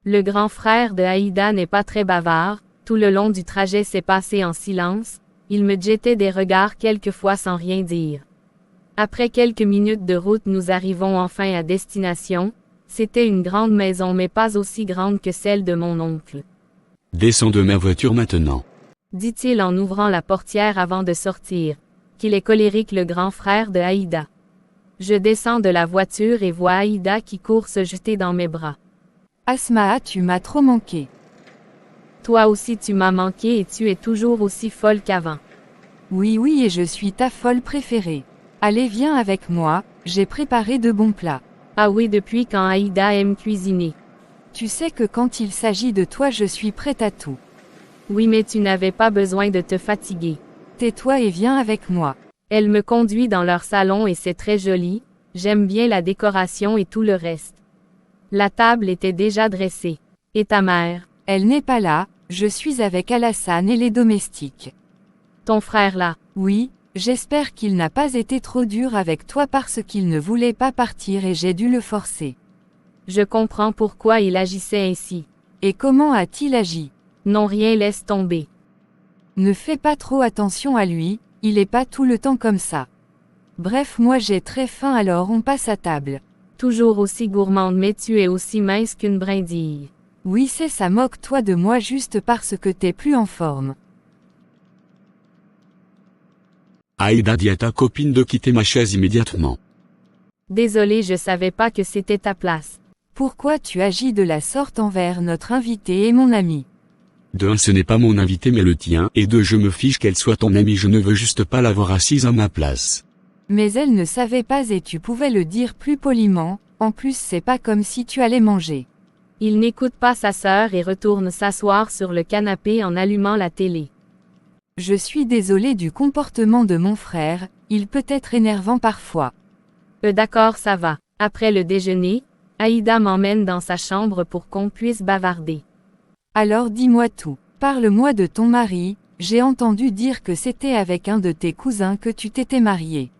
Le grand frère de Aïda n'est pas très bavard, tout le long du trajet s'est passé en silence, il me jetait des regards quelquefois sans rien dire. Après quelques minutes de route nous arrivons enfin à destination, c'était une grande maison mais pas aussi grande que celle de mon oncle. Descends de ma voiture maintenant. Dit-il en ouvrant la portière avant de sortir. Qu'il est colérique le grand frère de Aïda. Je descends de la voiture et vois Aïda qui court se jeter dans mes bras. Asmaa, tu m'as trop manqué. Toi aussi tu m'as manqué et tu es toujours aussi folle qu'avant. Oui oui et je suis ta folle préférée. Allez viens avec moi, j'ai préparé de bons plats. Ah oui depuis quand Aïda aime cuisiner. Tu sais que quand il s'agit de toi je suis prête à tout. Oui mais tu n'avais pas besoin de te fatiguer. Tais-toi et viens avec moi. Elle me conduit dans leur salon et c'est très joli, j'aime bien la décoration et tout le reste. La table était déjà dressée. Et ta mère? Elle n'est pas là, je suis avec Alassane et les domestiques. Ton frère là? Oui, j'espère qu'il n'a pas été trop dur avec toi parce qu'il ne voulait pas partir et j'ai dû le forcer. Je comprends pourquoi il agissait ainsi. Et comment a-t-il agi? Non rien laisse tomber. Ne fais pas trop attention à lui, il est pas tout le temps comme ça. Bref moi j'ai très faim alors on passe à table. Toujours aussi gourmande mais tu es aussi mince qu'une brindille. Oui c'est ça moque-toi de moi juste parce que t'es plus en forme. Aïda dis à ta copine de quitter ma chaise immédiatement. Désolé je savais pas que c'était ta place. Pourquoi tu agis de la sorte envers notre invité et mon ami? De un ce n'est pas mon invité mais le tien et de je me fiche qu'elle soit ton amie je ne veux juste pas l'avoir assise à ma place. Mais elle ne savait pas et tu pouvais le dire plus poliment, en plus c'est pas comme si tu allais manger. Il n'écoute pas sa sœur et retourne s'asseoir sur le canapé en allumant la télé. Je suis désolée du comportement de mon frère, il peut être énervant parfois. D'accord ça va. Après le déjeuner, Aïda m'emmène dans sa chambre pour qu'on puisse bavarder. Alors dis-moi tout, parle-moi de ton mari, j'ai entendu dire que c'était avec un de tes cousins que tu t'étais mariée.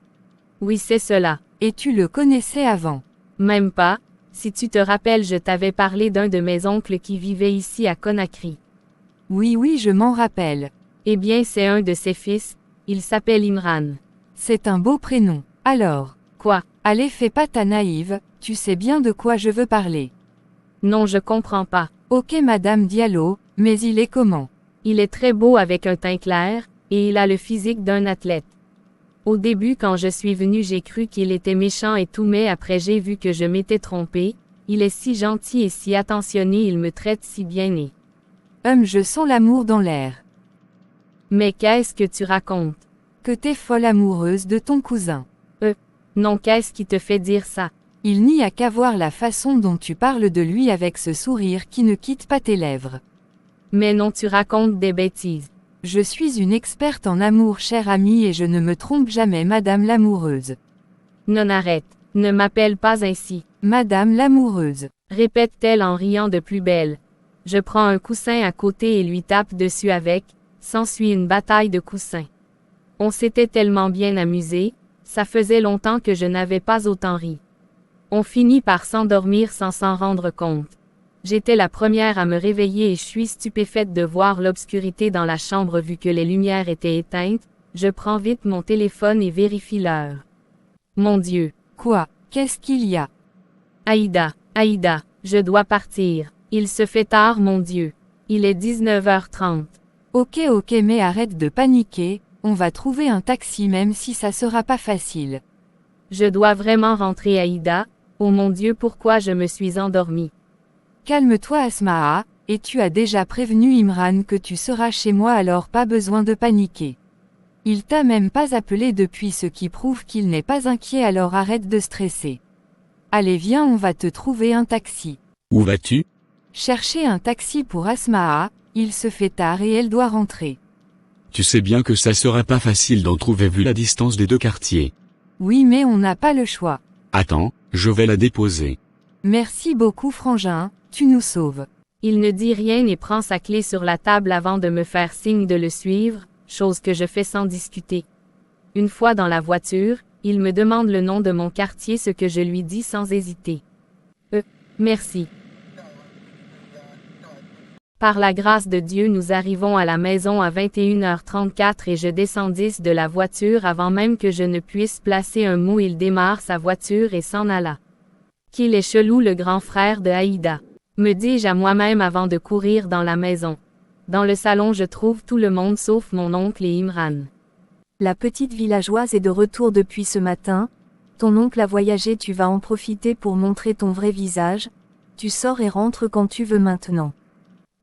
Oui c'est cela. Et tu le connaissais avant? Même pas, si tu te rappelles je t'avais parlé d'un de mes oncles qui vivait ici à Conakry. Oui oui je m'en rappelle. Eh bien c'est un de ses fils, il s'appelle Imran. C'est un beau prénom. Alors? Quoi? Allez fais pas ta naïve, tu sais bien de quoi je veux parler. Non je comprends pas. Ok Madame Diallo, mais il est comment? Il est très beau avec un teint clair, et il a le physique d'un athlète. Au début quand je suis venue j'ai cru qu'il était méchant et tout mais après j'ai vu que je m'étais trompée, il est si gentil et si attentionné il me traite si bien et... Je sens l'amour dans l'air. Mais qu'est-ce que tu racontes? Que t'es folle amoureuse de ton cousin. Non qu'est-ce qui te fait dire ça? Il n'y a qu'à voir la façon dont tu parles de lui avec ce sourire qui ne quitte pas tes lèvres. Mais non tu racontes des bêtises. Je suis une experte en amour chère amie et je ne me trompe jamais Madame l'amoureuse. Non arrête, ne m'appelle pas ainsi. Madame l'amoureuse. Répète-t-elle en riant de plus belle. Je prends un coussin à côté et lui tape dessus avec, s'ensuit une bataille de coussins. On s'était tellement bien amusé, ça faisait longtemps que je n'avais pas autant ri. On finit par s'endormir sans s'en rendre compte. J'étais la première à me réveiller et je suis stupéfaite de voir l'obscurité dans la chambre vu que les lumières étaient éteintes, je prends vite mon téléphone et vérifie l'heure. Mon Dieu. Quoi? Qu'est-ce qu'il y a? Aïda, je dois partir. Il se fait tard mon Dieu. Il est 19h30. Ok mais arrête de paniquer, on va trouver un taxi même si ça sera pas facile. Je dois vraiment rentrer Aïda, oh mon Dieu pourquoi je me suis endormie. Calme-toi Asmaa, et tu as déjà prévenu Imran que tu seras chez moi alors pas besoin de paniquer. Il t'a même pas appelé depuis ce qui prouve qu'il n'est pas inquiet alors arrête de stresser. Allez viens on va te trouver un taxi. Où vas-tu? Chercher un taxi pour Asmaa, il se fait tard et elle doit rentrer. Tu sais bien que ça sera pas facile d'en trouver vu la distance des deux quartiers. Oui mais on n'a pas le choix. Attends, je vais la déposer. Merci beaucoup Frangin, tu nous sauves. Il ne dit rien et prend sa clé sur la table avant de me faire signe de le suivre, chose que je fais sans discuter. Une fois dans la voiture, il me demande le nom de mon quartier ce que je lui dis sans hésiter. Merci. Par la grâce de Dieu, nous arrivons à la maison à 21h34 et je descendis de la voiture avant même que je ne puisse placer un mot. Il démarre sa voiture et s'en alla. Qu'il est chelou le grand frère de Aïda, me dis-je à moi-même avant de courir dans la maison. Dans le salon je trouve tout le monde sauf mon oncle et Imran. La petite villageoise est de retour depuis ce matin. Ton oncle a voyagé, tu vas en profiter pour montrer ton vrai visage. Tu sors et rentres quand tu veux maintenant.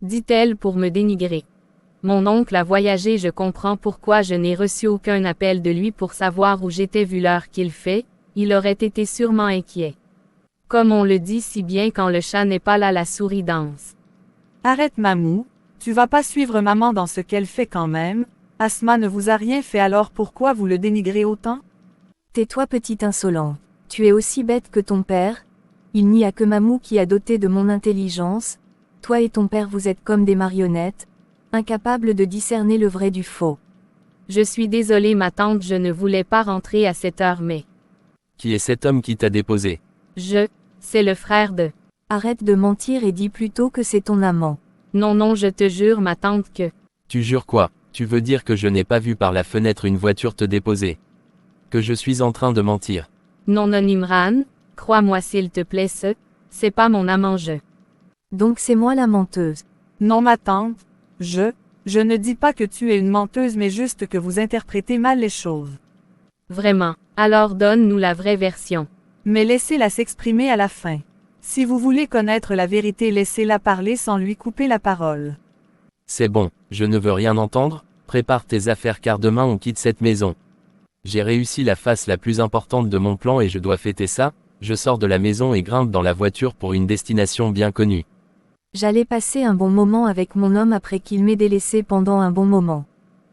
Dit-elle pour me dénigrer. Mon oncle a voyagé, je comprends pourquoi je n'ai reçu aucun appel de lui pour savoir où j'étais vu l'heure qu'il fait, il aurait été sûrement inquiet. Comme on le dit si bien, quand le chat n'est pas là, la souris danse. Arrête Mamou, tu vas pas suivre maman dans ce qu'elle fait quand même. Asma ne vous a rien fait, alors pourquoi vous le dénigrez autant? Tais-toi petite insolente. Tu es aussi bête que ton père. Il n'y a que Mamou qui a doté de mon intelligence. Toi et ton père vous êtes comme des marionnettes, incapables de discerner le vrai du faux. Je suis désolée ma tante, je ne voulais pas rentrer à cette heure mais... Qui est cet homme qui t'a déposé? C'est le frère de... Arrête de mentir et dis plutôt que c'est ton amant. Non, je te jure ma tante que... Tu jures quoi? Tu veux dire que je n'ai pas vu par la fenêtre une voiture te déposer? Que je suis en train de mentir? Non Imran, crois-moi s'il te plaît, c'est pas mon amant Donc c'est moi la menteuse. Non ma tante, je ne dis pas que tu es une menteuse mais juste que vous interprétez mal les choses. Vraiment, alors donne-nous la vraie version. Mais laissez-la s'exprimer à la fin. Si vous voulez connaître la vérité, laissez-la parler sans lui couper la parole. C'est bon, je ne veux rien entendre, prépare tes affaires car demain on quitte cette maison. J'ai réussi la phase la plus importante de mon plan et je dois fêter ça, je sors de la maison et grimpe dans la voiture pour une destination bien connue. J'allais passer un bon moment avec mon homme après qu'il m'ait délaissé pendant un bon moment.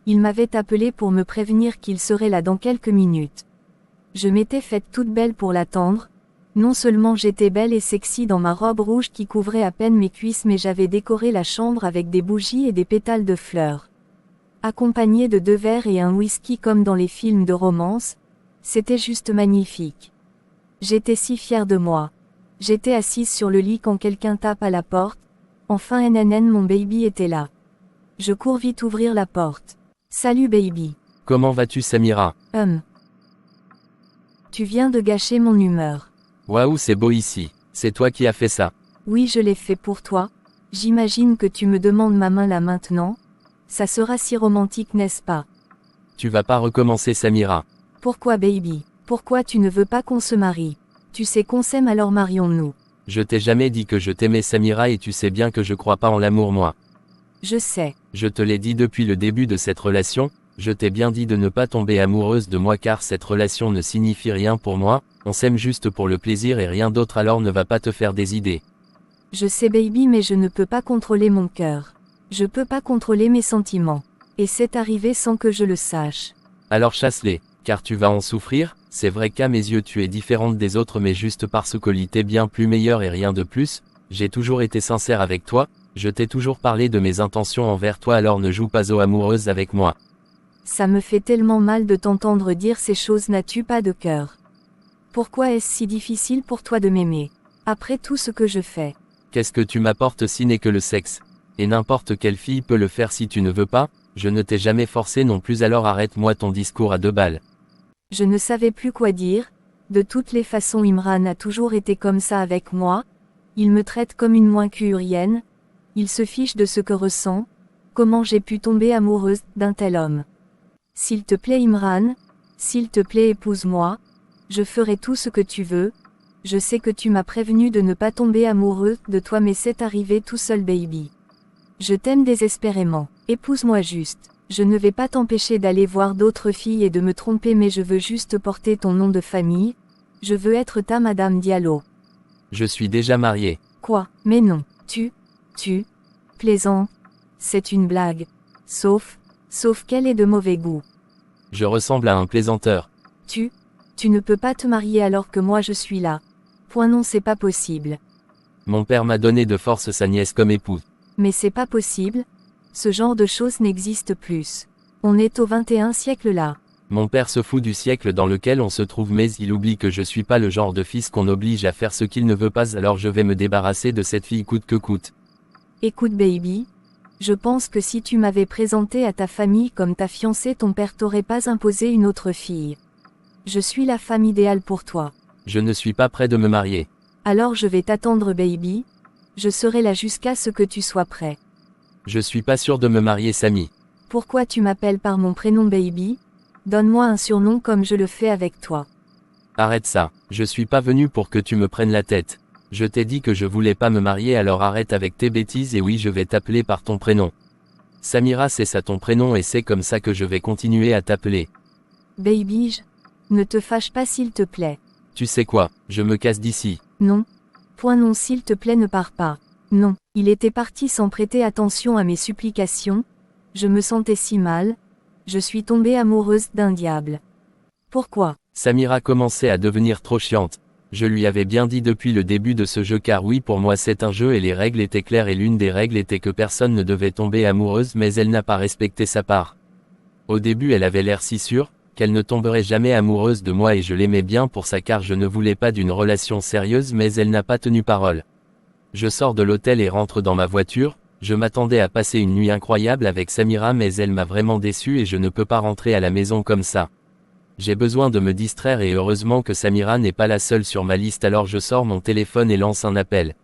Il m'avait appelé pour me prévenir qu'il serait là dans quelques minutes. Je m'étais faite toute belle pour l'attendre. Non seulement j'étais belle et sexy dans ma robe rouge qui couvrait à peine mes cuisses, mais j'avais décoré la chambre avec des bougies et des pétales de fleurs. Accompagné de 2 verres et un whisky comme dans les films de romance, c'était juste magnifique. J'étais si fière de moi. J'étais assise sur le lit quand quelqu'un tape à la porte. Enfin mon baby était là. Je cours vite ouvrir la porte. Salut baby. Comment vas-tu Samira? Tu viens de gâcher mon humeur. Waouh, c'est beau ici. C'est toi qui as fait ça. Oui, je l'ai fait pour toi. J'imagine que tu me demandes ma main là maintenant. Ça sera si romantique, n'est-ce pas? Tu vas pas recommencer Samira. Pourquoi baby? Pourquoi tu ne veux pas qu'on se marie? Tu sais qu'on s'aime, alors marions-nous. Je t'ai jamais dit que je t'aimais Samira et tu sais bien que je crois pas en l'amour moi. Je sais. Je te l'ai dit depuis le début de cette relation, je t'ai bien dit de ne pas tomber amoureuse de moi car cette relation ne signifie rien pour moi, on s'aime juste pour le plaisir et rien d'autre, alors ne va pas te faire des idées. Je sais baby, mais je ne peux pas contrôler mon cœur. Je peux pas contrôler mes sentiments. Et c'est arrivé sans que je le sache. Alors chasse-les, car tu vas en souffrir. C'est vrai qu'à mes yeux tu es différente des autres mais juste parce que t'es bien plus meilleure et rien de plus. J'ai toujours été sincère avec toi, je t'ai toujours parlé de mes intentions envers toi, alors ne joue pas aux amoureuses avec moi. Ça me fait tellement mal de t'entendre dire ces choses, n'as-tu pas de cœur? Pourquoi est-ce si difficile pour toi de m'aimer? Après tout ce que je fais. Qu'est-ce que tu m'apportes si n'est que le sexe? Et n'importe quelle fille peut le faire si tu ne veux pas, je ne t'ai jamais forcé non plus, alors arrête-moi ton discours à 2 balles. Je ne savais plus quoi dire. De toutes les façons, Imran a toujours été comme ça avec moi. Il me traite comme une moincurienne. Il se fiche de ce que ressent. Comment j'ai pu tomber amoureuse d'un tel homme? S'il te plaît Imran, s'il te plaît épouse-moi. Je ferai tout ce que tu veux. Je sais que tu m'as prévenu de ne pas tomber amoureux de toi, mais c'est arrivé tout seul baby. Je t'aime désespérément. Épouse-moi juste. Je ne vais pas t'empêcher d'aller voir d'autres filles et de me tromper, mais je veux juste porter ton nom de famille. Je veux être ta Madame Diallo. Je suis déjà marié. Quoi? Mais non. Tu plaisant. C'est une blague. Sauf qu'elle est de mauvais goût. Je ressemble à un plaisanteur. Tu ne peux pas te marier alors que moi je suis là. Point non, c'est pas possible. Mon père m'a donné de force sa nièce comme épouse. Mais c'est pas possible. Ce genre de choses n'existe plus. On est au 21e siècle là. Mon père se fout du siècle dans lequel on se trouve, mais il oublie que je suis pas le genre de fils qu'on oblige à faire ce qu'il ne veut pas, alors je vais me débarrasser de cette fille coûte que coûte. Écoute baby, Je pense que si tu m'avais présenté à ta famille comme ta fiancée, ton père t'aurait pas imposé une autre fille. Je suis la femme idéale pour toi. Je ne suis pas prêt de me marier. Alors je vais t'attendre, baby. Je serai là jusqu'à ce que tu sois prêt. Je suis pas sûr de me marier, Samy. Pourquoi tu m'appelles par mon prénom, baby? Donne-moi un surnom comme je le fais avec toi. Arrête ça, je suis pas venu pour que tu me prennes la tête. Je t'ai dit que je voulais pas me marier, alors arrête avec tes bêtises et oui, je vais t'appeler par ton prénom. Samira, c'est ça ton prénom et c'est comme ça que je vais continuer à t'appeler. Baby, ne te fâche pas s'il te plaît. Tu sais quoi, je me casse d'ici. Non. Point non, s'il te plaît, ne pars pas. Non. Il était parti sans prêter attention à mes supplications. Je me sentais si mal. Je suis tombée amoureuse d'un diable. Pourquoi? Samira commençait à devenir trop chiante. Je lui avais bien dit depuis le début de ce jeu, car oui, pour moi c'est un jeu et les règles étaient claires, et l'une des règles était que personne ne devait tomber amoureuse, mais elle n'a pas respecté sa part. Au début elle avait l'air si sûre qu'elle ne tomberait jamais amoureuse de moi et je l'aimais bien pour ça, car je ne voulais pas d'une relation sérieuse, mais elle n'a pas tenu parole. Je sors de l'hôtel et rentre dans ma voiture. Je m'attendais à passer une nuit incroyable avec Samira, mais elle m'a vraiment déçu et je ne peux pas rentrer à la maison comme ça. J'ai besoin de me distraire et heureusement que Samira n'est pas la seule sur ma liste, alors je sors mon téléphone et lance un appel.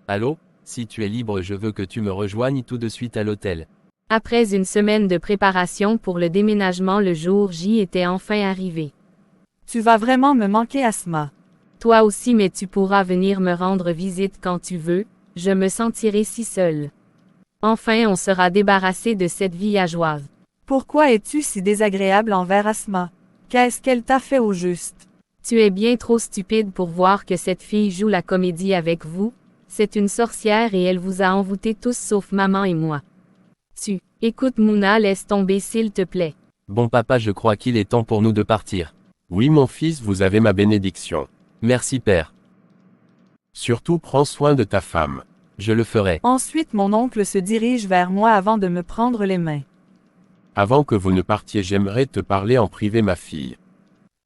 Allô? Si tu es libre, je veux que tu me rejoignes tout de suite à l'hôtel. Après une semaine de préparation pour le déménagement, le jour J était enfin arrivé. Tu vas vraiment me manquer, Asma. Toi aussi, mais tu pourras venir me rendre visite quand tu veux, je me sentirai si seule. Enfin, on sera débarrassé de cette villageoise. Pourquoi es-tu si désagréable envers Asma? Qu'est-ce qu'elle t'a fait au juste? Tu es bien trop stupide pour voir que cette fille joue la comédie avec vous. C'est une sorcière et elle vous a envoûtés tous sauf maman et moi. Écoute Mouna, laisse tomber s'il te plaît. Bon papa, je crois qu'il est temps pour nous de partir. Oui mon fils, vous avez ma bénédiction. Merci père. Surtout prends soin de ta femme. Je le ferai. Ensuite mon oncle se dirige vers moi avant de me prendre les mains. Avant que vous ne partiez, j'aimerais te parler en privé, ma fille.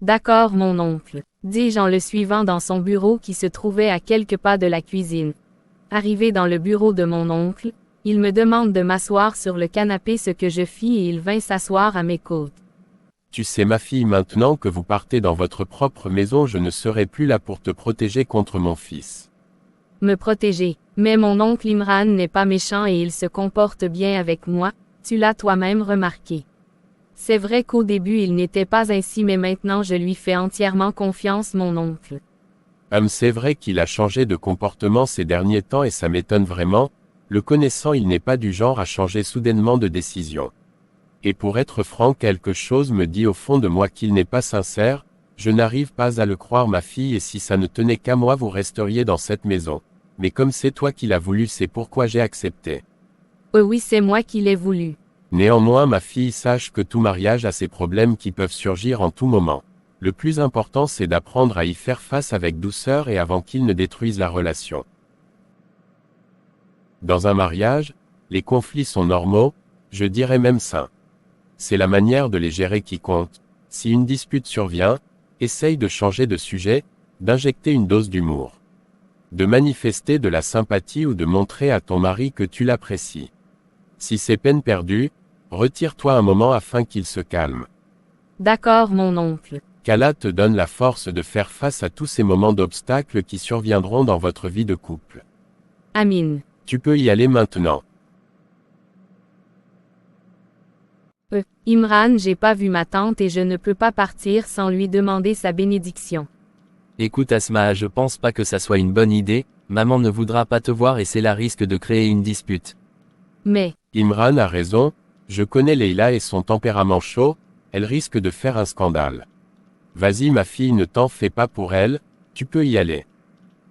D'accord mon oncle, dis-je en le suivant dans son bureau qui se trouvait à quelques pas de la cuisine. Arrivé dans le bureau de mon oncle, il me demande de m'asseoir sur le canapé, ce que je fis et il vint s'asseoir à mes côtes. Tu sais ma fille, maintenant que vous partez dans votre propre maison, je ne serai plus là pour te protéger contre mon fils. Me protéger, mais mon oncle Imran n'est pas méchant et il se comporte bien avec moi, tu l'as toi-même remarqué. C'est vrai qu'au début il n'était pas ainsi, mais maintenant je lui fais entièrement confiance, mon oncle. C'est vrai qu'il a changé de comportement ces derniers temps et ça m'étonne vraiment. Le connaissant, il n'est pas du genre à changer soudainement de décision. Et pour être franc, quelque chose me dit au fond de moi qu'il n'est pas sincère. Je n'arrive pas à le croire ma fille, et si ça ne tenait qu'à moi vous resteriez dans cette maison. Mais comme c'est toi qui l'as voulu, c'est pourquoi j'ai accepté. Oui, c'est moi qui l'ai voulu. Néanmoins ma fille, sache que tout mariage a ses problèmes qui peuvent surgir en tout moment. Le plus important c'est d'apprendre à y faire face avec douceur et avant qu'ils ne détruisent la relation. Dans un mariage, les conflits sont normaux, je dirais même sains. C'est la manière de les gérer qui compte. Si une dispute survient, essaye de changer de sujet, d'injecter une dose d'humour. De manifester de la sympathie ou de montrer à ton mari que tu l'apprécies. Si c'est peine perdue, retire-toi un moment afin qu'il se calme. D'accord mon oncle. Qu'Allah te donne la force de faire face à tous ces moments d'obstacles qui surviendront dans votre vie de couple. Amin. Tu peux y aller maintenant. Imran, j'ai pas vu ma tante et je ne peux pas partir sans lui demander sa bénédiction. Écoute Asma, je pense pas que ça soit une bonne idée, maman ne voudra pas te voir et c'est la risque de créer une dispute. Mais, Imran a raison, je connais Leïla et son tempérament chaud, elle risque de faire un scandale. Vas-y ma fille, ne t'en fais pas pour elle, tu peux y aller.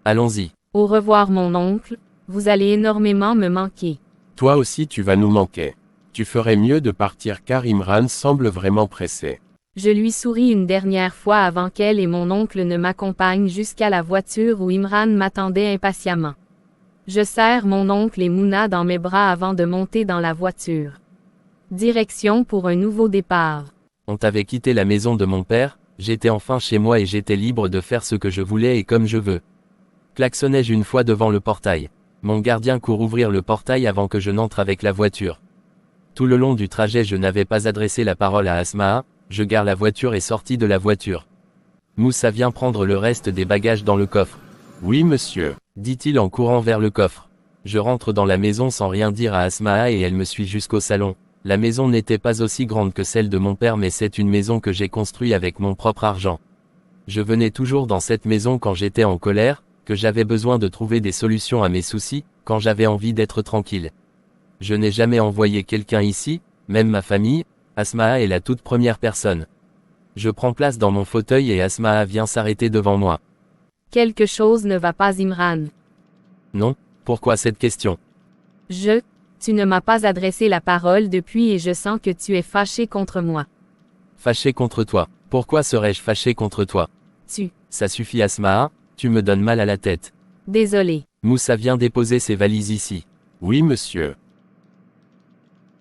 Allons-y. au revoir mon oncle, vous allez énormément me manquer. Toi aussi tu vas nous manquer. Tu ferais mieux de partir car Imran semble vraiment pressé. Je lui souris une dernière fois avant qu'elle et mon oncle ne m'accompagnent jusqu'à la voiture où Imran m'attendait impatiemment. Je serre mon oncle et Mouna dans mes bras avant de monter dans la voiture. Direction pour un nouveau départ. On t'avait quitté la maison de mon père, j'étais enfin chez moi et j'étais libre de faire ce que je voulais et comme je veux. Klaxonnai-je une fois devant le portail. Mon gardien court ouvrir le portail avant que je n'entre avec la voiture. Tout le long du trajet je n'avais pas adressé la parole à Asmaa, je gare la voiture et sortis de la voiture. Moussa vient prendre le reste des bagages dans le coffre. Oui, monsieur. Dit-il en courant vers le coffre. Je rentre dans la maison sans rien dire à Asmaa et elle me suit jusqu'au salon. La maison n'était pas aussi grande que celle de mon père mais c'est une maison que j'ai construite avec mon propre argent. Je venais toujours dans cette maison quand j'étais en colère, que j'avais besoin de trouver des solutions à mes soucis, quand j'avais envie d'être tranquille. Je n'ai jamais envoyé quelqu'un ici, même ma famille, Asmaa est la toute première personne. Je prends place dans mon fauteuil et Asmaa vient s'arrêter devant moi. Quelque chose ne va pas, Imran. Non, pourquoi cette question? Tu ne m'as pas adressé la parole depuis et je sens que tu es fâché contre moi. Fâché contre toi. Pourquoi serais-je fâché contre toi? Ça suffit Asmaa, tu me donnes mal à la tête. Désolé. Moussa vient déposer ses valises ici. Oui, monsieur.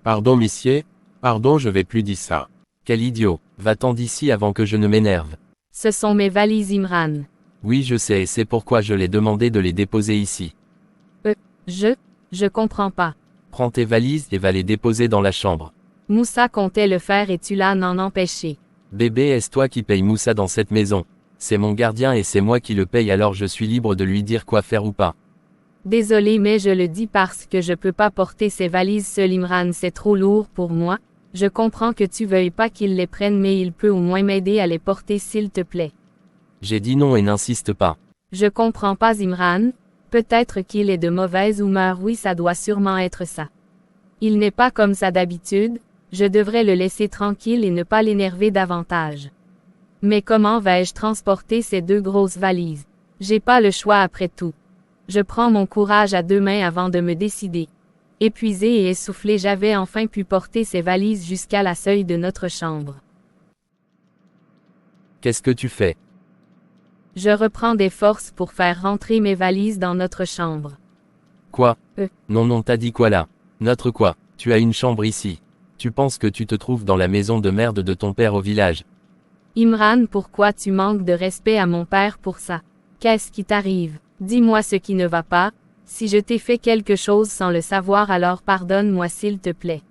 Pardon, monsieur, pardon, je vais plus dire ça. Quel idiot, va-t'en d'ici avant que je ne m'énerve. Ce sont mes valises, Imran. Oui, je sais et c'est pourquoi je l'ai demandé de les déposer ici. Je comprends pas. Prends tes valises et va les déposer dans la chambre. Moussa comptait le faire et tu l'as n'en empêché. Bébé, est-ce toi qui paye Moussa dans cette maison? C'est mon gardien et c'est moi qui le paye alors je suis libre de lui dire quoi faire ou pas. Désolé mais je le dis parce que je peux pas porter ces valises seul Imran, c'est trop lourd pour moi. Je comprends que tu veuilles pas qu'il les prenne mais il peut au moins m'aider à les porter s'il te plaît. J'ai dit non et n'insiste pas. Je comprends pas Imran, peut-être qu'il est de mauvaise humeur, oui ça doit sûrement être ça. Il n'est pas comme ça d'habitude, je devrais le laisser tranquille et ne pas l'énerver davantage. Mais comment vais-je transporter ces 2 grosses valises? J'ai pas le choix après tout. Je prends mon courage à 2 mains avant de me décider. Épuisé et essoufflé, j'avais enfin pu porter ces valises jusqu'à la seuil de notre chambre. Qu'est-ce que tu fais? Je reprends des forces pour faire rentrer mes valises dans notre chambre. Quoi? Non, t'as dit quoi là? Notre quoi? Tu as une chambre ici. Tu penses que tu te trouves dans la maison de merde de ton père au village. Imran, pourquoi tu manques de respect à mon père pour ça? Qu'est-ce qui t'arrive? Dis-moi ce qui ne va pas. Si je t'ai fait quelque chose sans le savoir alors pardonne-moi s'il te plaît.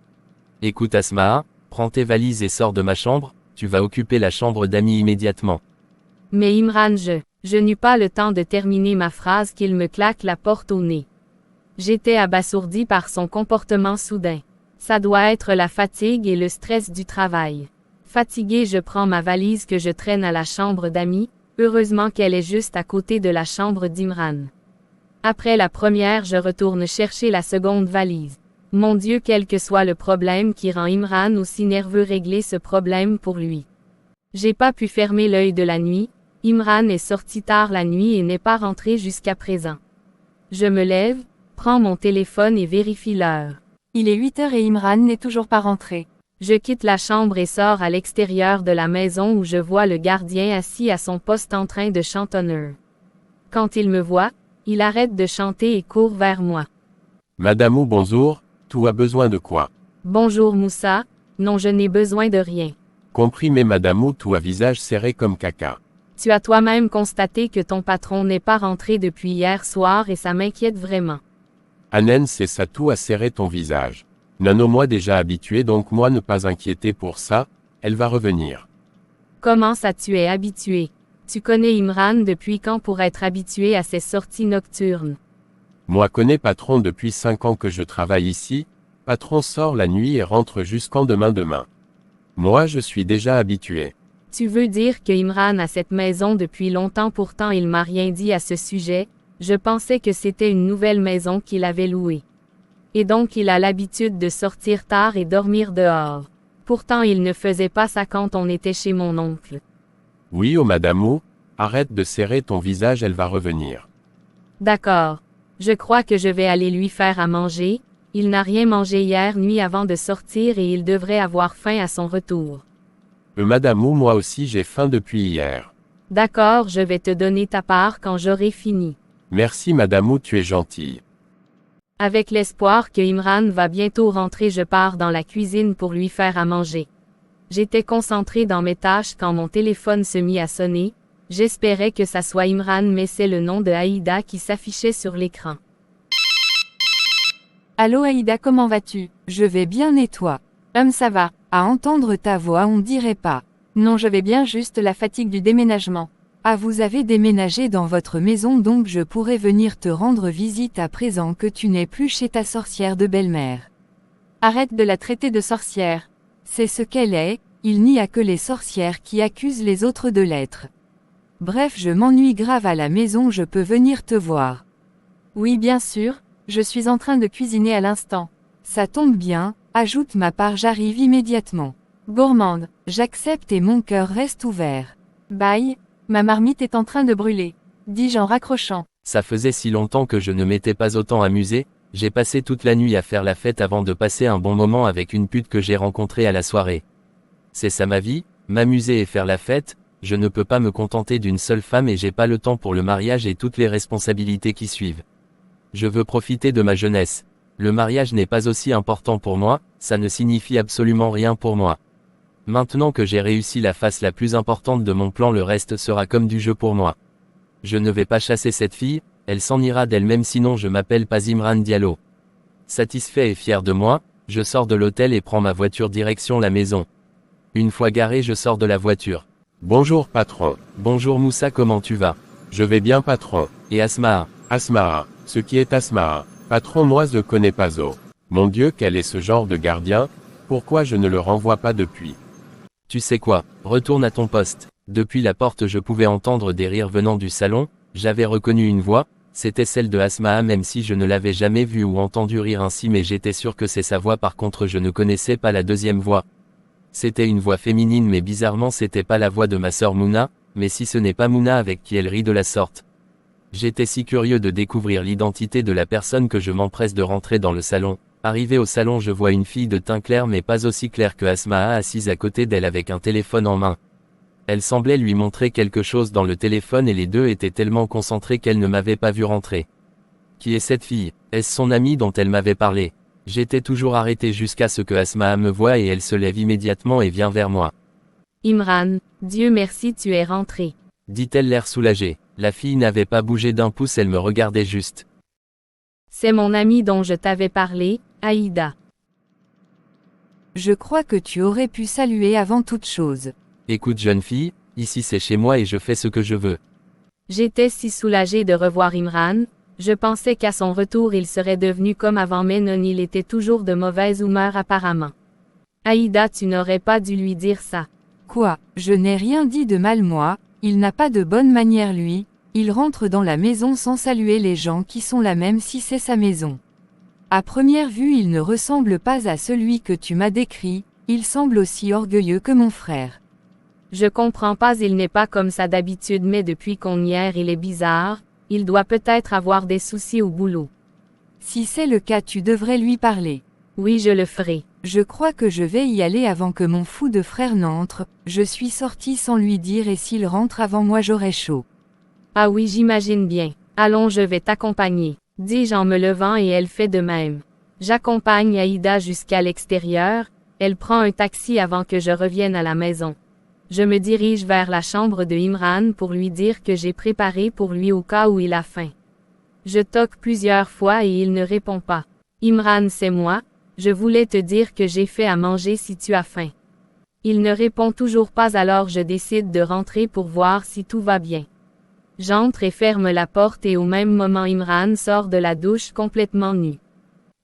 Écoute Asmaa, prends tes valises et sors de ma chambre, tu vas occuper la chambre d'amis immédiatement. Mais Imran, je n'eus pas le temps de terminer ma phrase qu'il me claque la porte au nez. J'étais abasourdi par son comportement soudain. Ça doit être la fatigue et le stress du travail. Fatigué, je prends ma valise que je traîne à la chambre d'amis, heureusement qu'elle est juste à côté de la chambre d'Imran. Après la première, je retourne chercher la seconde valise. Mon Dieu, quel que soit le problème qui rend Imran aussi nerveux, régler ce problème pour lui. J'ai pas pu fermer l'œil de la nuit, Imran est sorti tard la nuit et n'est pas rentré jusqu'à présent. Je me lève, prends mon téléphone et vérifie l'heure. Il est 8h et Imran n'est toujours pas rentré. Je quitte la chambre et sors à l'extérieur de la maison où je vois le gardien assis à son poste en train de chantonner. Quand il me voit, il arrête de chanter et court vers moi. Madame ou bonjour, tu as besoin de quoi? Bonjour Moussa, non je n'ai besoin de rien. Compris mais madame ou tu as visage serré comme caca. Tu as toi-même constaté que ton patron n'est pas rentré depuis hier soir et ça m'inquiète vraiment. Anen c'est ça tout a serré ton visage. Nano moi déjà habitué donc moi ne pas inquiéter pour ça, elle va revenir. Comment ça tu es habitué? Tu connais Imran depuis quand pour être habitué à ces sorties nocturnes? Moi connais patron depuis 5 ans que je travaille ici, patron sort la nuit et rentre jusqu'en demain. Moi je suis déjà habitué. Tu veux dire que Imran a cette maison depuis longtemps pourtant il m'a rien dit à ce sujet, je pensais que c'était une nouvelle maison qu'il avait louée. Et donc il a l'habitude de sortir tard et dormir dehors. Pourtant il ne faisait pas ça quand on était chez mon oncle. Oui oh madame ou, arrête de serrer ton visage elle va revenir. D'accord. Je crois que je vais aller lui faire à manger, il n'a rien mangé hier nuit avant de sortir et il devrait avoir faim à son retour. Madame ou moi aussi j'ai faim depuis hier. D'accord, je vais te donner ta part quand j'aurai fini. Merci madame ou tu es gentille. Avec l'espoir que Imran va bientôt rentrer, je pars dans la cuisine pour lui faire à manger. J'étais concentré dans mes tâches quand mon téléphone se mit à sonner, j'espérais que ça soit Imran mais c'est le nom de Aïda qui s'affichait sur l'écran. Allô Aïda, comment vas-tu? Je vais bien et toi? Ça va. À entendre ta voix on dirait pas. Non, je vais bien, juste la fatigue du déménagement. Ah, vous avez déménagé dans votre maison, donc je pourrais venir te rendre visite à présent que tu n'es plus chez ta sorcière de belle-mère. Arrête de la traiter de sorcière. C'est ce qu'elle est, il n'y a que les sorcières qui accusent les autres de l'être. Bref, je m'ennuie grave à la maison, je peux venir te voir. Oui, bien sûr, je suis en train de cuisiner à l'instant. Ça tombe bien, ajoute ma part, j'arrive immédiatement. Gourmande. J'accepte et mon cœur reste ouvert. Bye, ma marmite est en train de brûler, dis-je en raccrochant. Ça faisait si longtemps que je ne m'étais pas autant amusé, j'ai passé toute la nuit à faire la fête avant de passer un bon moment avec une pute que j'ai rencontrée à la soirée. C'est ça ma vie, m'amuser et faire la fête, je ne peux pas me contenter d'une seule femme et j'ai pas le temps pour le mariage et toutes les responsabilités qui suivent. Je veux profiter de ma jeunesse. Le mariage n'est pas aussi important pour moi, ça ne signifie absolument rien pour moi. Maintenant que j'ai réussi la phase la plus importante de mon plan, le reste sera comme du jeu pour moi. Je ne vais pas chasser cette fille, elle s'en ira d'elle-même, sinon je m'appelle pas Imran Diallo. Satisfait et fier de moi, je sors de l'hôtel et prends ma voiture direction la maison. Une fois garé, je sors de la voiture. Bonjour patron. Bonjour Moussa, comment tu vas? Je vais bien patron. Et Asmaa? Asmaa, ce qui est Asmaa. Patron, moi je connais pas au. Mon Dieu, quel est ce genre de gardien? Pourquoi je ne le renvoie pas depuis? Tu sais quoi, retourne à ton poste. Depuis la porte je pouvais entendre des rires venant du salon, j'avais reconnu une voix, c'était celle de Asmaa, même si je ne l'avais jamais vue ou entendu rire ainsi, mais j'étais sûr que c'est sa voix. Par contre je ne connaissais pas la deuxième voix. C'était une voix féminine, mais bizarrement c'était pas la voix de ma sœur Mouna, mais si ce n'est pas Mouna avec qui elle rit de la sorte. J'étais si curieux de découvrir l'identité de la personne que je m'empresse de rentrer dans le salon. Arrivé au salon, je vois une fille de teint clair mais pas aussi clair que Asmaa assise à côté d'elle avec un téléphone en main. Elle semblait lui montrer quelque chose dans le téléphone et les deux étaient tellement concentrés qu'elle ne m'avait pas vu rentrer. Qui est cette fille? Est-ce son amie dont elle m'avait parlé? J'étais toujours arrêté jusqu'à ce que Asmaa me voie et elle se lève immédiatement et vient vers moi. Imran, Dieu merci, tu es rentré. Dit-elle l'air soulagée. La fille n'avait pas bougé d'un pouce, elle me regardait juste. C'est mon ami dont je t'avais parlé, Aïda. Je crois que tu aurais pu saluer avant toute chose. Écoute jeune fille, ici c'est chez moi et je fais ce que je veux. J'étais si soulagé de revoir Imran, je pensais qu'à son retour il serait devenu comme avant, mais non, il était toujours de mauvaise humeur apparemment. Aïda, tu n'aurais pas dû lui dire ça. Quoi, je n'ai rien dit de mal moi, il n'a pas de bonne manière lui, il rentre dans la maison sans saluer les gens qui sont là même si c'est sa maison. À première vue il ne ressemble pas à celui que tu m'as décrit, il semble aussi orgueilleux que mon frère. Je comprends pas, il n'est pas comme ça d'habitude, mais depuis qu'on y est il est bizarre, il doit peut-être avoir des soucis au boulot. Si c'est le cas tu devrais lui parler. Oui, je le ferai. Je crois que je vais y aller avant que mon fou de frère n'entre, je suis sorti sans lui dire et s'il rentre avant moi j'aurai chaud. Ah oui, j'imagine bien. Allons, je vais t'accompagner, dis-je en me levant et elle fait de même. J'accompagne Aïda jusqu'à l'extérieur, elle prend un taxi avant que je revienne à la maison. Je me dirige vers la chambre de Imran pour lui dire que j'ai préparé pour lui au cas où il a faim. Je toque plusieurs fois et il ne répond pas. Imran, c'est moi, je voulais te dire que j'ai fait à manger si tu as faim. Il ne répond toujours pas, alors je décide de rentrer pour voir si tout va bien. J'entre et ferme la porte et au même moment Imran sort de la douche complètement nu.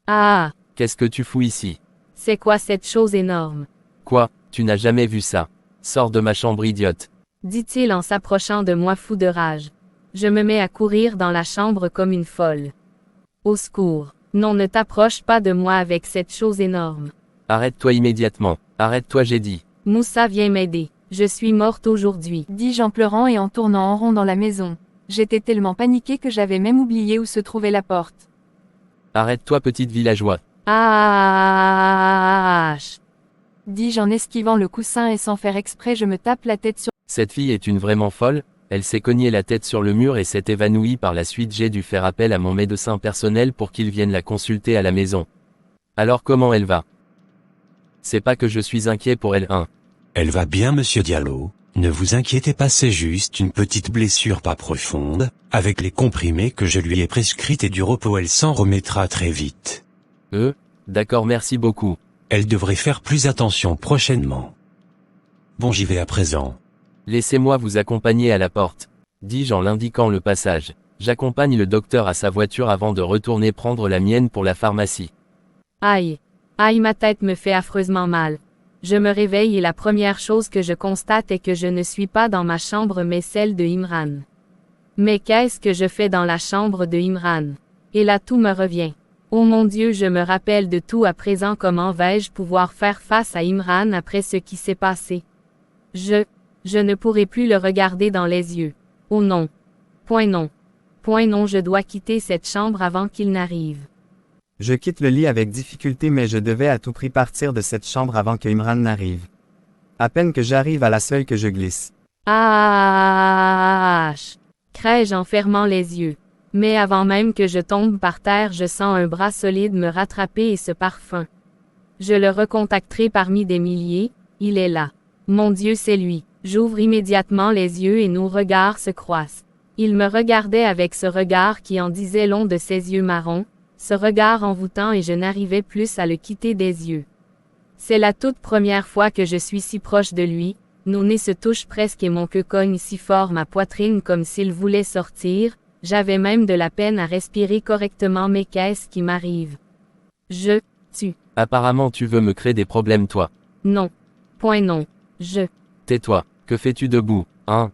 Ah! Qu'est-ce que tu fous ici? C'est quoi cette chose énorme? Quoi, tu n'as jamais vu ça? Sors de ma chambre, idiote, dit-il en s'approchant de moi fou de rage. Je me mets à courir dans la chambre comme une folle. Au secours! Non, ne t'approche pas de moi avec cette chose énorme. Arrête-toi immédiatement, arrête-toi j'ai dit. Moussa, viens m'aider. Je suis morte aujourd'hui, dis-je en pleurant et en tournant en rond dans la maison. J'étais tellement paniquée que j'avais même oublié où se trouvait la porte. Arrête-toi petite villageoise. Ah! Dis-je en esquivant le coussin et sans faire exprès je me tape la tête sur... Cette fille est une vraiment folle, elle s'est cognée la tête sur le mur et s'est évanouie par la suite. J'ai dû faire appel à mon médecin personnel pour qu'il vienne la consulter à la maison. Alors comment elle va? C'est pas que je suis inquiet pour elle, hein. Elle va bien monsieur Diallo, ne vous inquiétez pas, c'est juste une petite blessure pas profonde, avec les comprimés que je lui ai prescrits et du repos elle s'en remettra très vite. D'accord, merci beaucoup. Elle devrait faire plus attention prochainement. Bon, j'y vais à présent. Laissez-moi vous accompagner à la porte, dis-je en l'indiquant le passage. J'accompagne le docteur à sa voiture avant de retourner prendre la mienne pour la pharmacie. Aïe. Aïe, ma tête me fait affreusement mal. Je me réveille et la première chose que je constate est que je ne suis pas dans ma chambre mais celle de Imran. Mais qu'est-ce que je fais dans la chambre de Imran? Et là tout me revient. Oh mon Dieu, je me rappelle de tout à présent. Comment vais-je pouvoir faire face à Imran après ce qui s'est passé? Je ne pourrai plus le regarder dans les yeux. Oh non. Point non. Point non, je dois quitter cette chambre avant qu'il n'arrive. Je quitte le lit avec difficulté mais je devais à tout prix partir de cette chambre avant que Imran n'arrive. À peine que j'arrive à la seule que je glisse. Ah! Crée-je en fermant les yeux. Mais avant même que je tombe par terre, je sens un bras solide me rattraper et ce parfum. Je le recontacterai parmi des milliers, il est là. Mon Dieu, c'est lui. J'ouvre immédiatement les yeux et nos regards se croisent. Il me regardait avec ce regard qui en disait long de ses yeux marrons, ce regard envoûtant et je n'arrivais plus à le quitter des yeux. C'est la toute première fois que je suis si proche de lui, nos nez se touchent presque et mon queue cogne si fort ma poitrine comme s'il voulait sortir, j'avais même de la peine à respirer correctement mais qu'est-ce qui m'arrive? Apparemment tu veux me créer des problèmes toi. Non. Point non. Tais-toi, que fais-tu debout, hein?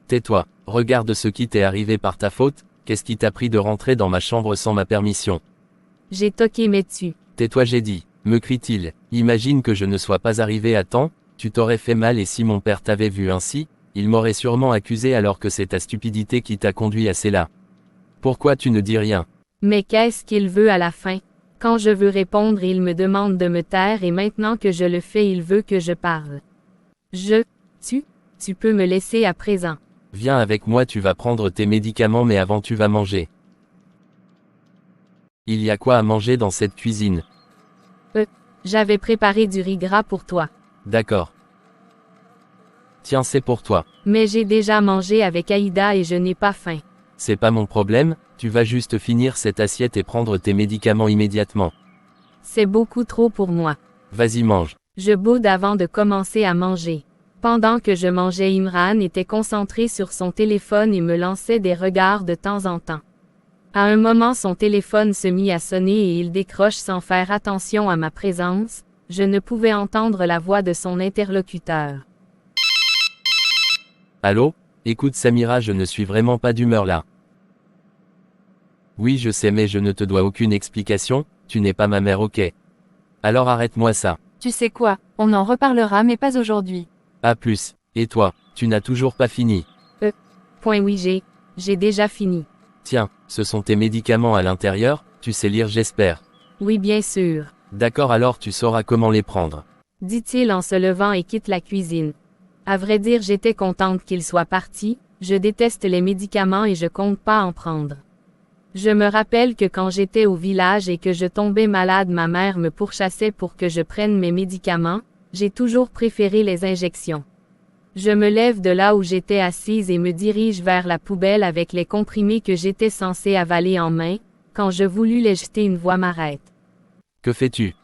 Tais-toi, regarde ce qui t'est arrivé par ta faute, qu'est-ce qui t'a pris de rentrer dans ma chambre sans ma permission? J'ai toqué mes dessus. Tais-toi j'ai dit, me crie-t-il, imagine que je ne sois pas arrivé à temps, tu t'aurais fait mal et si mon père t'avait vu ainsi, il m'aurait sûrement accusé alors que c'est ta stupidité qui t'a conduit à cela. Pourquoi tu ne dis rien? Mais qu'est-ce qu'il veut à la fin? Quand je veux répondre il me demande de me taire et maintenant que je le fais il veut que je parle. Tu peux me laisser à présent. Viens avec moi, tu vas prendre tes médicaments mais avant tu vas manger. Il y a quoi à manger dans cette cuisine? J'avais préparé du riz gras pour toi. D'accord. Tiens, c'est pour toi. Mais j'ai déjà mangé avec Aïda et je n'ai pas faim. C'est pas mon problème, tu vas juste finir cette assiette et prendre tes médicaments immédiatement. C'est beaucoup trop pour moi. Vas-y, mange. Je boude avant de commencer à manger. Pendant que je mangeais, Imran était concentré sur son téléphone et me lançait des regards de temps en temps. À un moment son téléphone se mit à sonner et il décroche sans faire attention à ma présence, je ne pouvais entendre la voix de son interlocuteur. Allô? Écoute Samira, je ne suis vraiment pas d'humeur là. Oui je sais mais je ne te dois aucune explication, tu n'es pas ma mère, ok? Alors arrête-moi ça. Tu sais quoi, on en reparlera mais pas aujourd'hui. À plus. Et toi, tu n'as toujours pas fini? Oui j'ai déjà fini. Tiens, ce sont tes médicaments à l'intérieur, tu sais lire j'espère. Oui bien sûr. D'accord alors tu sauras comment les prendre. Dit-il en se levant et quitte la cuisine. À vrai dire j'étais contente qu'il soit parti, je déteste les médicaments et je compte pas en prendre. Je me rappelle que quand j'étais au village et que je tombais malade ma mère me pourchassait pour que je prenne mes médicaments, j'ai toujours préféré les injections. Je me lève de là où j'étais assise et me dirige vers la poubelle avec les comprimés que j'étais censée avaler en main, quand je voulus les jeter une voix m'arrête. Que fais-tu?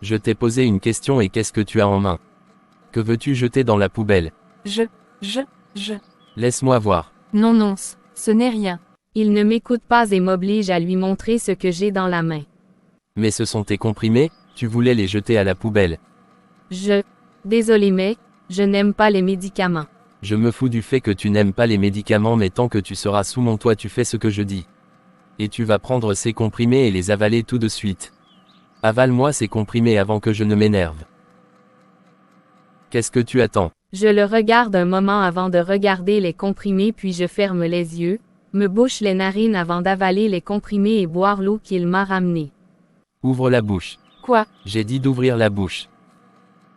Je t'ai posé une question et qu'est-ce que tu as en main? Que veux-tu jeter dans la poubelle? Laisse-moi voir. Non, ce n'est rien. Il ne m'écoute pas et m'oblige à lui montrer ce que j'ai dans la main. Mais ce sont tes comprimés, tu voulais les jeter à la poubelle. Désolé mais, je n'aime pas les médicaments. Je me fous du fait que tu n'aimes pas les médicaments mais tant que tu seras sous mon toit tu fais ce que je dis. Et tu vas prendre ces comprimés et les avaler tout de suite. Avale-moi ces comprimés avant que je ne m'énerve. Qu'est-ce que tu attends? Je le regarde un moment avant de regarder les comprimés puis je ferme les yeux, me bouche les narines avant d'avaler les comprimés et boire l'eau qu'il m'a ramenée. Ouvre la bouche. Quoi? J'ai dit d'ouvrir la bouche.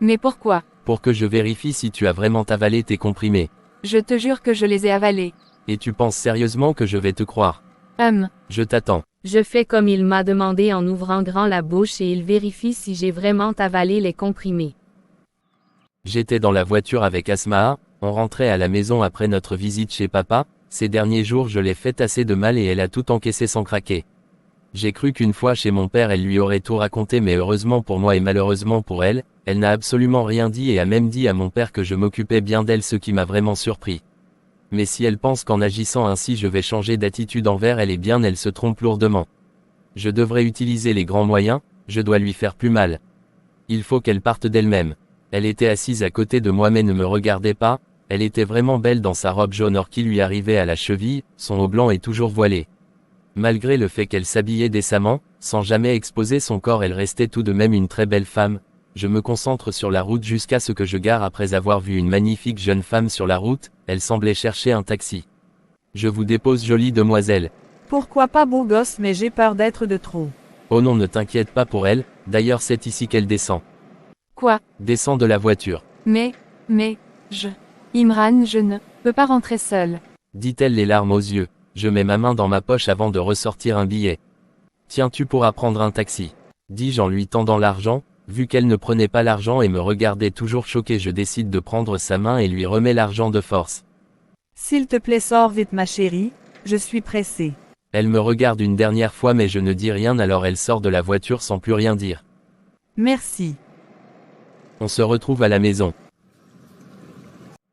Mais pourquoi? Pour que je vérifie si tu as vraiment avalé tes comprimés. Je te jure que je les ai avalés. Et tu penses sérieusement que je vais te croire? Je t'attends. Je fais comme il m'a demandé en ouvrant grand la bouche et il vérifie si j'ai vraiment avalé les comprimés. J'étais dans la voiture avec Asmaa, on rentrait à la maison après notre visite chez papa, ces derniers jours je l'ai fait assez de mal et elle a tout encaissé sans craquer. J'ai cru qu'une fois chez mon père elle lui aurait tout raconté mais heureusement pour moi et malheureusement pour elle, elle n'a absolument rien dit et a même dit à mon père que je m'occupais bien d'elle, ce qui m'a vraiment surpris. Mais si elle pense qu'en agissant ainsi je vais changer d'attitude envers elle, eh bien elle se trompe lourdement. Je devrais utiliser les grands moyens, je dois lui faire plus mal. Il faut qu'elle parte d'elle-même. Elle était assise à côté de moi mais ne me regardait pas, elle était vraiment belle dans sa robe jaune or qui lui arrivait à la cheville, son haut blanc est toujours voilé. Malgré le fait qu'elle s'habillait décemment, sans jamais exposer son corps, elle restait tout de même une très belle femme. Je me concentre sur la route jusqu'à ce que je gare après avoir vu une magnifique jeune femme sur la route, elle semblait chercher un taxi. Je vous dépose jolie demoiselle. Pourquoi pas beau gosse, mais j'ai peur d'être de trop. Oh non, ne t'inquiète pas pour elle, d'ailleurs c'est ici qu'elle descend. Quoi? Descend de la voiture, Mais, Imran, je ne peux pas rentrer seule. dit-elle les larmes aux yeux. Je mets ma main dans ma poche avant de ressortir un billet. Tiens, tu pourras prendre un taxi, dis-je en lui tendant l'argent. Vu qu'elle ne prenait pas l'argent et me regardait toujours choquée, je décide de prendre sa main et lui remets l'argent de force. S'il te plaît, sors vite ma chérie, je suis pressée. Elle me regarde une dernière fois mais je ne dis rien, alors elle sort de la voiture sans plus rien dire. Merci. On se retrouve à la maison.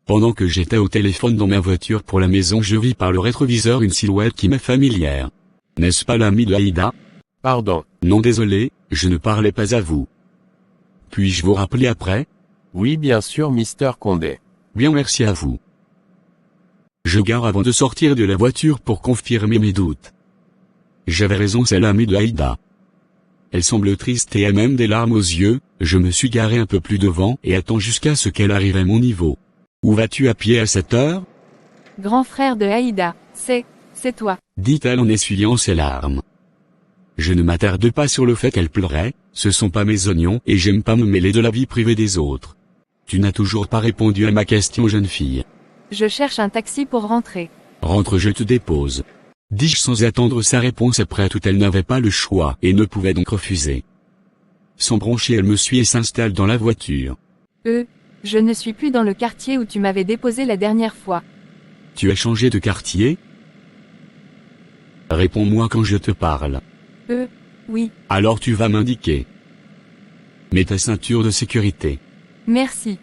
Pendant que j'étais au téléphone dans ma voiture pour la maison, je vis par le rétroviseur une silhouette qui m'est familière. N'est-ce pas l'ami de Aïda? Pardon. Non, désolé, je ne parlais pas à vous. Puis-je vous rappeler après? Oui, bien sûr, Mr. Condé. Bien, merci à vous. Je gare avant de sortir de la voiture pour confirmer mes doutes. J'avais raison, c'est l'ami de Aïda. Elle semble triste et a même des larmes aux yeux. Je me suis garé un peu plus devant et attends jusqu'à ce qu'elle arrive à mon niveau. Où vas-tu à pied à cette heure? Grand frère de Aïda, c'est toi. Dit-elle en essuyant ses larmes. Je ne m'attarde pas sur le fait qu'elle pleurait, ce sont pas mes oignons et j'aime pas me mêler de la vie privée des autres. Tu n'as toujours pas répondu à ma question, jeune fille. Je cherche un taxi pour rentrer. Rentre, je te dépose. Dis-je sans attendre sa réponse après tout, elle n'avait pas le choix et ne pouvait donc refuser. Sans broncher, elle me suit et s'installe dans la voiture. Je ne suis plus dans le quartier où tu m'avais déposé la dernière fois. Tu as changé de quartier? Réponds-moi quand je te parle. Oui. Alors tu vas m'indiquer. Mets ta ceinture de sécurité. Merci.